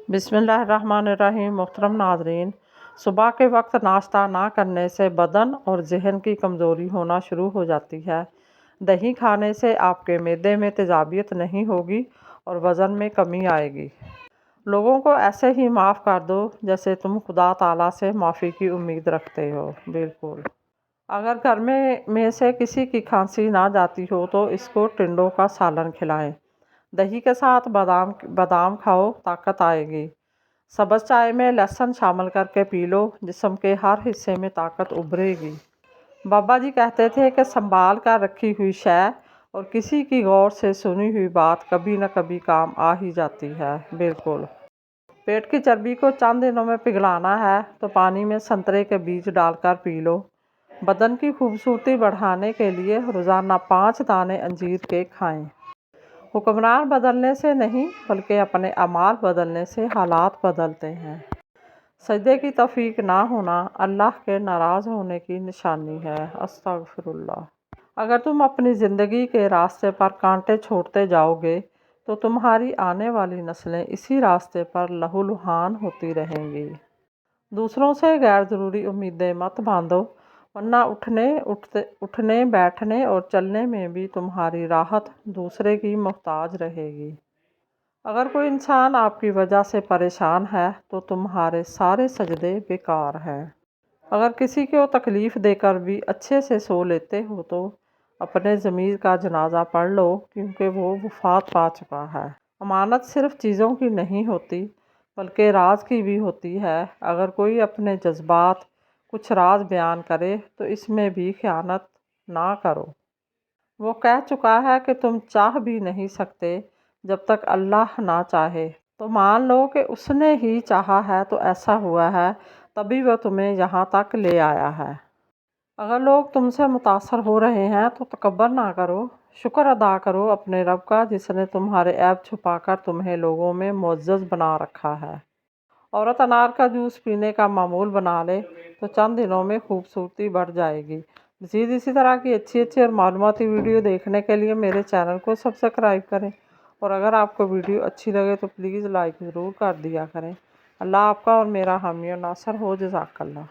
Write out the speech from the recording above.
बिस्मिल्लाहिर्रहमानिर्रहीम। मोहतरम नाज़रीन, सुबह के वक्त नाश्ता ना करने से बदन और जहन की कमज़ोरी होना शुरू हो जाती है। दही खाने से आपके मैदे में तेज़ाबियत नहीं होगी और वज़न में कमी आएगी। लोगों को ऐसे ही माफ़ कर दो जैसे तुम खुदा ताला से माफ़ी की उम्मीद रखते हो। बिल्कुल। अगर घर में से किसी की खांसी ना जाती हो तो इसको टिंडों का सालन खिलाएं। दही के साथ बादाम बादाम खाओ, ताकत आएगी। सब्ज़ चाय में लहसुन शामिल करके पी लो, जिस्म के हर हिस्से में ताकत उभरेगी। बाबा जी कहते थे कि संभाल कर रखी हुई शय और किसी की गौर से सुनी हुई बात कभी न कभी काम आ ही जाती है। बिल्कुल। पेट की चर्बी को चंद दिनों में पिघलाना है तो पानी में संतरे के बीज डालकर पी लो। बदन की खूबसूरती बढ़ाने के लिए रोज़ाना 5 दाने अंजीर के खाएं। हुक्मरान बदलने से नहीं बल्कि अपने अमाल बदलने से हालात बदलते हैं। सजदे की तौफीक ना होना अल्लाह के नाराज़ होने की निशानी है। अस्तगफिरुल्लाह। अगर तुम अपनी ज़िंदगी के रास्ते पर कांटे छोड़ते जाओगे तो तुम्हारी आने वाली नस्लें इसी रास्ते पर लहूलुहान होती रहेंगी। दूसरों से गैर ज़रूरी उम्मीदें मत बांधो, वरना उठने बैठने और चलने में भी तुम्हारी राहत दूसरे की मोहताज रहेगी। अगर कोई इंसान आपकी वजह से परेशान है तो तुम्हारे सारे सजदे बेकार हैं। अगर किसी को तकलीफ़ देकर भी अच्छे से सो लेते हो तो अपने ज़मीर का जनाजा पढ़ लो, क्योंकि वो वफ़ात पा चुका है। अमानत सिर्फ़ चीज़ों की नहीं होती बल्कि राज की भी होती है। अगर कोई अपने जज्बात कुछ राज बयान करे तो इसमें भी ख़यानत ना करो। वो कह चुका है कि तुम चाह भी नहीं सकते जब तक अल्लाह ना चाहे। तो मान लो कि उसने ही चाहा है तो ऐसा हुआ है, तभी वह तुम्हें यहाँ तक ले आया है। अगर लोग तुमसे मुतासर हो रहे हैं तो तकब्बर ना करो, शुक्र अदा करो अपने रब का, जिसने तुम्हारे ऐब छुपाकर तुम्हें लोगों में मुअज़्ज़ज़ बना रखा है। औरत अनार का जूस पीने का मामूल बना ले तो चंद दिनों में खूबसूरती बढ़ जाएगी। मज़ीद इसी तरह की अच्छी और मालूमाती वीडियो देखने के लिए मेरे चैनल को सब्सक्राइब करें, और अगर आपको वीडियो अच्छी लगे तो प्लीज़ लाइक ज़रूर कर दिया करें। अल्लाह आपका और मेरा हामी और नासर हो। जज़ाकल्लाह।